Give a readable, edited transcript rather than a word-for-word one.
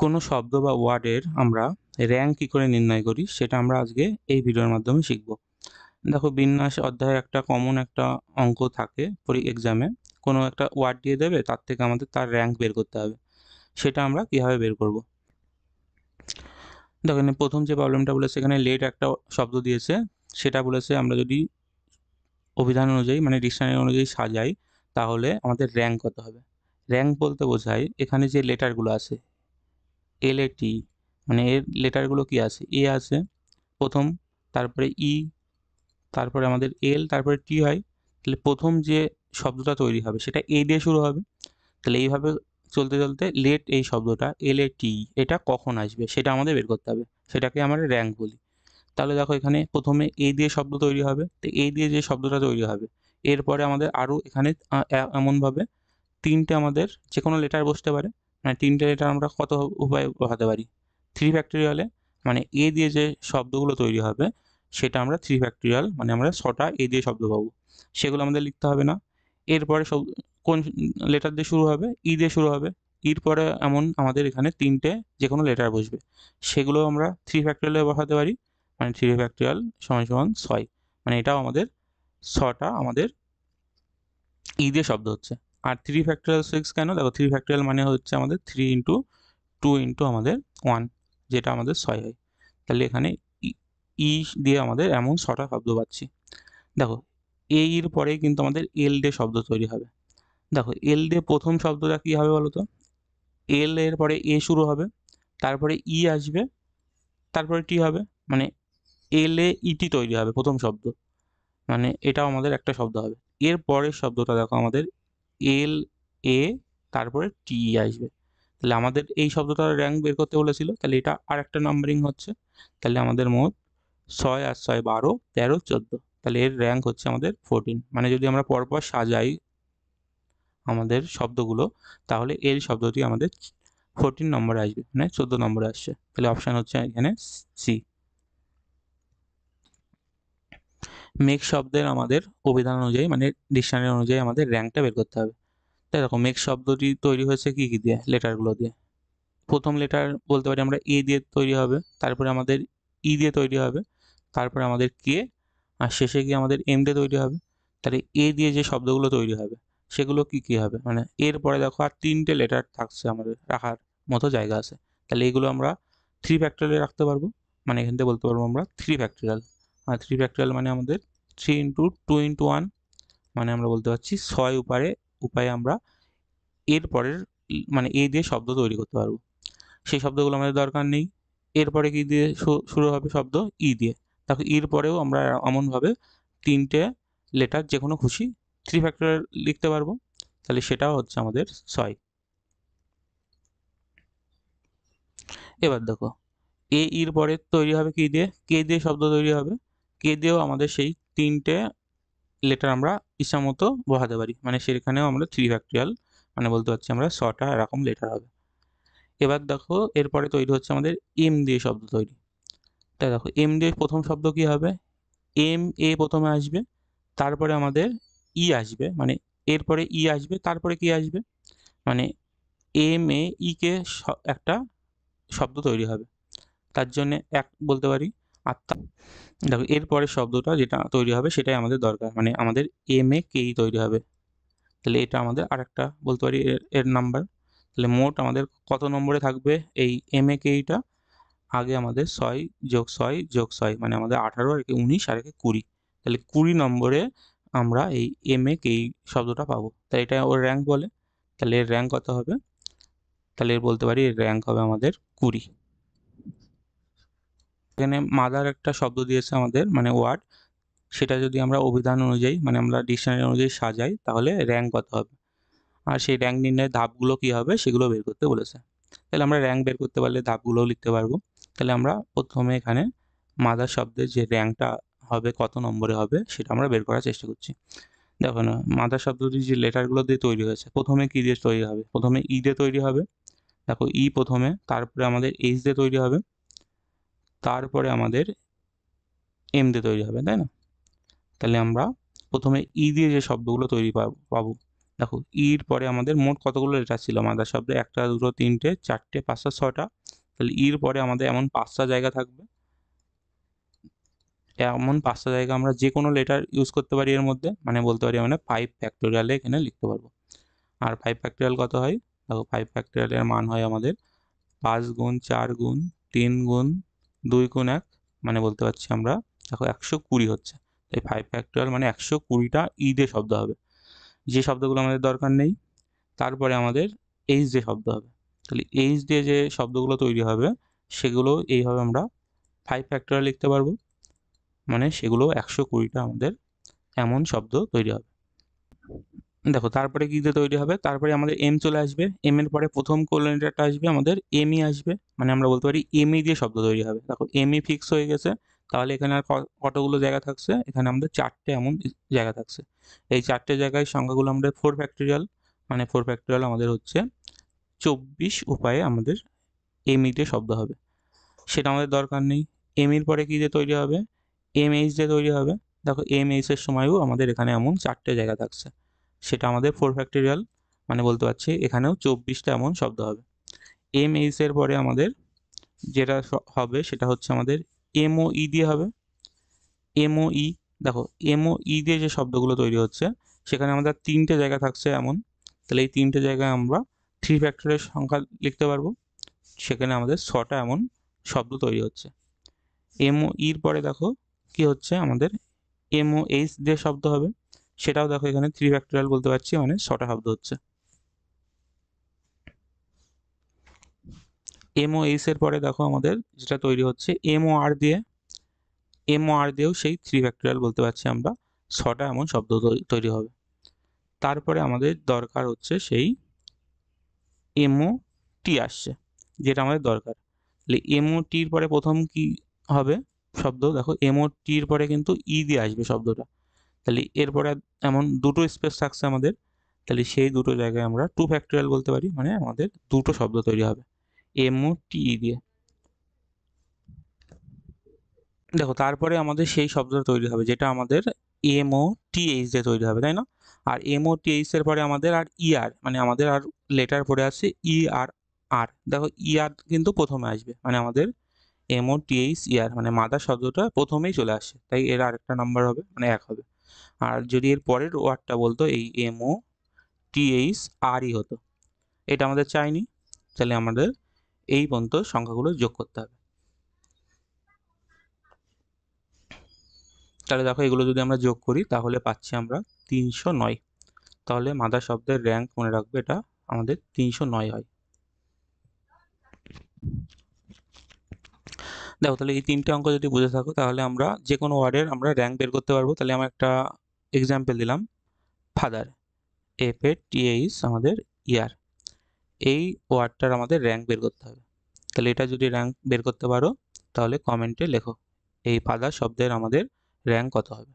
কোনো শব্দ বা ওয়ার্ডের আমরা র্যাঙ্ক কী করে নির্ণয় করি সেটা আমরা আজকে এই ভিডিওর মাধ্যমে শিখব। দেখো, বিন্যাস অধ্যায়ে একটা কমন একটা অঙ্ক থাকে এক্সামে। কোনো একটা ওয়ার্ড দিয়ে দেবে, তার থেকে আমাদের তার র্যাঙ্ক বের করতে হবে। সেটা আমরা কীভাবে বের করব? দেখো, এখানে প্রথম যে প্রবলেমটা বলেছে, এখানে লেট একটা শব্দ দিয়েছে। সেটা বলেছে আমরা যদি অভিধান অনুযায়ী মানে ডিকশনারি অনুযায়ী সাজাই তাহলে আমাদের র্যাঙ্ক কত হবে। র্যাঙ্ক বলতে বোঝায় এখানে যে লেটারগুলো আছে এল এ টি, মানে এর লেটারগুলো কি আছে, এ আছে প্রথম, তারপরে ই, তারপরে আমাদের এল, তারপরে টি হয়। তাহলে প্রথম যে শব্দটা তৈরি হবে সেটা এ দিয়ে শুরু হবে। তাহলে এইভাবে চলতে চলতে লেট এই শব্দটা এল এ টি এটা কখন আসবে সেটা আমাদের বের করতে হবে। সেটাকে আমরা র্যাঙ্ক বলি। তাহলে দেখো, এখানে প্রথমে এ দিয়ে শব্দ তৈরি হবে, তো এ দিয়ে যে শব্দটা তৈরি হবে এরপরে আমাদের আরও এখানে এমনভাবে তিনটে আমাদের যে কোনো লেটার বসতে পারে। মানে তিনটে লেটার আমরা কত উপায়ে বসাতে পারি, 3 ফ্যাক্টরিয়ালে। মানে এ দিয়ে যে শব্দগুলো তৈরি হবে সেটা আমরা 3 ফ্যাক্টরিয়াল, মানে আমরা 6টা এ দিয়ে শব্দ পাবো। সেগুলো আমাদের লিখতে হবে না। এরপরে কোন লেটার দিয়ে শুরু হবে, ই দিয়ে শুরু হবে। ইর পরে এমন আমাদের এখানে তিনটে যে কোনো লেটার বসবে, সেগুলো আমরা 3 ফ্যাক্টরিয়ালে বসাতে পারি। মানে 3 ফ্যাক্টরিয়াল সমান সমান 6। মানে এটাও আমাদের 6টা আমাদের ই দিয়ে শব্দ হচ্ছে। আর 3 ফ্যাক্টরিয়াল 6 কেন? দেখো, 3 ফ্যাক্টরিয়াল মানে হচ্ছে আমাদের 3 ইন্টু 2 ইন্টু আমাদের 1, যেটা আমাদের 6 হয়। তাহলে এখানে ই ই দিয়ে আমাদের এমন 6টা শব্দ পাচ্ছি। দেখো, এ এর পরেই কিন্তু আমাদের এল দিয়ে শব্দ তৈরি হবে। দেখো, এল দিয়ে প্রথম শব্দটা কী হবে বলো তো? এল এর পরে এ শুরু হবে, তারপরে ই আসবে, তারপরে টি হবে। মানে এল এ ইটি তৈরি হবে প্রথম শব্দ। মানে এটাও আমাদের একটা শব্দ হবে। এর পরের শব্দটা দেখো, আমাদের এল এ তারপরে টি আসবে। তাহলে আমাদের এই শব্দটার র্যাঙ্ক বের করতে বলেছিল, তাহলে এটা আর একটা নাম্বারিং হচ্ছে। তাহলে আমাদের মোট 6 আর 6 12, 13, 14। তাহলে এর র্যাঙ্ক হচ্ছে আমাদের 14। মানে যদি আমরা পরপর সাজাই আমাদের শব্দগুলো, তাহলে এই শব্দটি আমাদের 14 নম্বরে আসবে, মানে 14 নম্বরে আসছে। তাহলে অপশান হচ্ছে এখানে সি। মেক শব্দের আমাদের অভিধান অনুযায়ী মানে ডিকশনারি অনুযায়ী আমাদের র্যাঙ্কটা বের করতে হবে। তাই দেখো, মেক শব্দটি তৈরি হয়েছে কি কি দিয়ে? লেটারগুলো দিয়ে। প্রথম লেটার বলতে পারি আমরা এ দিয়ে তৈরি হবে, তারপরে আমাদের ই দিয়ে তৈরি হবে, তারপরে আমাদের কে, আর শেষে গিয়ে আমাদের এম দিয়ে তৈরি হবে। তাহলে এ দিয়ে যে শব্দগুলো তৈরি হবে সেগুলো কি কি হবে? মানে এরপরে দেখো আর তিনটে লেটার থাকছে, আমাদের রাখার মতো জায়গা আছে। তাহলে এগুলো আমরা 3 ফ্যাক্টরিয়ালে রাখতে পারবো। মানে এখান থেকে বলতে পারবো আমরা 3 ফ্যাক্টরিয়াল। আর 3 ফ্যাক্টরিয়াল মানে আমাদের 3 ইন্টু 2 ইন্টু 1, মানে আমরা বলতে পারছি 6 উপায়ে আমরা এর পরের মানে এ দিয়ে শব্দ তৈরি করতে পারবো। সেই শব্দগুলো আমাদের দরকার নেই। এরপরে কি দিয়ে শুরু হবে শব্দ? ই দিয়ে। দেখো, ইর পরেও আমরা এমনভাবে তিনটে লেটার যে কোনো খুশি 3 ফ্যাক্টরিয়াল লিখতে পারবো। তাহলে সেটাও হচ্ছে আমাদের 6। এবার দেখো, এ ইর পরে তৈরি হবে কি দিয়ে? কে দিয়ে শব্দ তৈরি হবে। কে দিয়েও আমাদের সেই তিনটে লেটার আমরা ইচ্ছামতো বসাতে পারি। মানে সেখানেও আমরা 3 ফ্যাক্টরিয়াল, মানে বলতে পারছি আমরা 6টা এরকম লেটার হবে। এবার দেখো, এরপরে তৈরি হচ্ছে আমাদের এম দিয়ে শব্দ তৈরি। তাই দেখো, এম দিয়ে প্রথম শব্দ কি হবে? এম এ প্রথমে আসবে, তারপরে আমাদের ই আসবে, মানে এরপরে ই আসবে, তারপরে কি আসবে? মানে এম এ ই কে একটা শব্দ তৈরি হবে। তার জন্য এক বলতে পারি। আর দেখো, এরপরের শব্দটা যেটা তৈরি হবে সেটাই আমাদের দরকার। মানে আমাদের এম এ কে ই তৈরি হবে। তাহলে এটা আমাদের আরেকটা বলতে পারি এর নাম্বার। তাহলে মোট আমাদের কত নম্বরে থাকবে এই এম এ কে ইটা? আগে আমাদের 6 + 6 + 6, মানে আমাদের 18, আর একে 19, আর একে 20। তাহলে 20 নম্বরে আমরা এই এম এ কে ই শব্দটা পাবো। তাই এটা ওর র্যাঙ্ক বলে। তাহলে এর র্যাঙ্ক কত হবে? তাহলে এর বলতে পারি এর র্যাঙ্ক হবে আমাদের 20। এখানে মাদার একটা শব্দ দিয়েছে আমাদের, মানে ওয়ার্ড। সেটা যদি আমরা অভিধান অনুযায়ী মানে আমরা ডিকশনারি অনুযায়ী সাজাই তাহলে র্যাঙ্ক কত হবে। আর সেই র্যাঙ্ক নির্ণয়ের ধাপগুলো কী হবে সেগুলো বের করতে বলেছে। তাহলে আমরা র্যাঙ্ক বের করতে পারলে ধাপগুলোও লিখতে পারবো। তাহলে আমরা প্রথমে এখানে মাদার শব্দের যে র্যাঙ্কটা হবে, কত নম্বরে হবে, সেটা আমরা বের করার চেষ্টা করছি। দেখো না, মাদার শব্দটি যে লেটারগুলো দিয়ে তৈরি হয়েছে, প্রথমে কী দিয়ে তৈরি হবে? প্রথমে ই দিয়ে তৈরি হবে। দেখো, ই প্রথমে, তারপরে আমাদের এইচ দিয়ে তৈরি হবে, তারপরে আমাদের এম দিয়ে তৈরি হবে, তাই না? তাহলে আমরা প্রথমে ই দিয়ে যে শব্দগুলো তৈরি পাবো, দেখো ইর পরে আমাদের মোট কতগুলো লেটার ছিল মাদার শব্দে, 1 2 3 4 5 6টা। তাহলে ইর পরে আমাদের এমন 5টা জায়গা থাকবে, এমন 5টা জায়গা আমরা যে কোনো লেটার ইউজ করতে পারি এর মধ্যে, মানে বলতে পারি আমরা 5 ফ্যাক্টোরিয়ালে এখানে লিখতে পারবো। আর 5 ফ্যাক্টোরিয়াল কত হয়? দেখো 5 ফ্যাক্টোরিয়ালের মান হয় আমাদের 5 গুণ 4 গুণ 3 গুণ 2 গুণ 1, মানে বলতে পারছি আমরা দেখো 120 হচ্ছে। তাই 5 ফ্যাক্টোরিয়াল মানে 120টা ই দিয়ে শব্দ হবে, যে শব্দগুলো আমাদের দরকার নেই। তারপরে আমাদের এইচ দিয়ে শব্দ হবে। তাহলে এইচ দিয়ে যে শব্দগুলো তৈরি হবে সেগুলো এইভাবে আমরা 5 ফ্যাক্টোরিয়াল লিখতে পারবো, মানে সেগুলো 120টা আমাদের এমন শব্দ তৈরি হবে। দেখো তারপরে কি দিয়ে তৈরি হবে, তারপরে আমাদের এম চলে আসবে, এম এর পরে প্রথম কোলন লেটারটা আসবে আমাদের এমই আসবে, মানে আমরা বলতে পারি এমই দিয়ে শব্দ তৈরি হবে। দেখো এমই ফিক্স হয়ে গেছে, তাহলে এখানে আর কতগুলো জায়গা থাকছে, এখানে আমাদের 4টে এমন জায়গা থাকছে। এই 4টে জায়গায় সংখ্যাগুলো আমাদের 4 ফ্যাক্টোরিয়াল, মানে 4 ফ্যাক্টোরিয়াল আমাদের হচ্ছে 24 উপায়ে আমাদের এমই দিয়ে শব্দ হবে। সেটা আমাদের দরকার নেই। এমইর পরে কি দিয়ে তৈরি হবে, এমএইচ দিয়ে তৈরি হবে। দেখো এমএইচ এর সময়ও আমাদের এখানে এমন 4টে জায়গা থাকছে, সেটা আমাদের 4 ফ্যাক্টোরিয়াল, মানে বলতে পারছি এখানেও 24টা এমন শব্দ হবে। এমএইচ এর পরে আমাদের যেটা হবে সেটা হচ্ছে আমাদের এমওই দিয়ে হবে। এমওই, দেখো এমওই দিয়ে যে শব্দগুলো তৈরি হচ্ছে সেখানে আমাদের 3টে জায়গা থাকছে এমন, তাহলে এই 3টে জায়গায় আমরা 3 ফ্যাক্টোরিয়াল সংখ্যা লিখতে পারবো, সেখানে আমাদের 6টা এমন শব্দ তৈরি হচ্ছে। এমওইর পরে দেখো কি হচ্ছে আমাদের এমওএইচ দিয়ে শব্দ হবে, সেটাও দেখো এখানে 3 ফ্যাক্টোরিয়াল বলতে পারছি, মানে 6টা শব্দ হচ্ছে। এমওএইচ এর পরে দেখো আমাদের যেটা তৈরি হচ্ছে এমওআর দিয়ে, এমওআর দিয়েও সেই 3 ফ্যাক্টোরিয়াল বলতে পারছি আমরা, 6টা এমন শব্দ তৈরি হবে। তারপরে আমাদের দরকার হচ্ছে সেই এমওটি আসছে, যেটা আমাদের দরকার। তাহলে এমওটির পরে প্রথম কি হবে শব্দ, দেখো এমওটির পরে কিন্তু ই দিয়ে আসবে শব্দটা, তাহলে এরপরে এমন দুটো স্পেস থাকছে আমাদের, তাহলে সেই দুটো জায়গায় আমরা 2 ফ্যাক্টোরিয়াল বলতে পারি, মানে আমাদের দুটো শব্দ তৈরি হবে এমওটি দিয়ে। দেখো তারপরে আমাদের সেই শব্দটা তৈরি হবে যেটা আমাদের এমওটিএইচ দিয়ে তৈরি হবে, তাই না? আর এমওটিএইচ এর পরে আমাদের আর ইআর, মানে আমাদের আর লেটার পরে আছে ই আর আর, দেখো ইআর কিন্তু প্রথমে আসবে, মানে আমাদের এমওটিএইচ ইআর, মানে মাদার শব্দটা প্রথমেই চলে আসে, তাই এর আরেকটা নাম্বার হবে, মানে 1 হবে। আর যদি এর পরের ওয়ার্ডটা বলতো এই এমওটিএইচ আরই হতো, এটা আমাদের চাইনি, তাহলে আমাদের এই পর্যন্ত সংখ্যাগুলো যোগ করতে হবে। তাহলে দেখো এগুলো যদি আমরা যোগ করি তাহলে পাচ্ছি আমরা 309। তাহলে মাদার শব্দের র্যাঙ্ক মনে রাখবে, এটা আমাদের 309 হয়। দেখো তাহলে এই 3টে অঙ্ক যদি বুঝে থাকো তাহলে আমরা যে কোনো ওয়ার্ডের আমরা র্যাঙ্ক বের করতে পারবো। তাহলে আমরা একটা এক্সাম্পল দিলাম, ফাদার, এফ এ টি এইচ আমাদের ইয়ার, এই ওয়ার্ডটার আমাদের র্যাঙ্ক বের করতে হবে। তাহলে এটা যদি র্যাঙ্ক বের করতে পারো তাহলে কমেন্টে লেখো এই ফাদার শব্দের আমাদের র্যাঙ্ক কত হবে।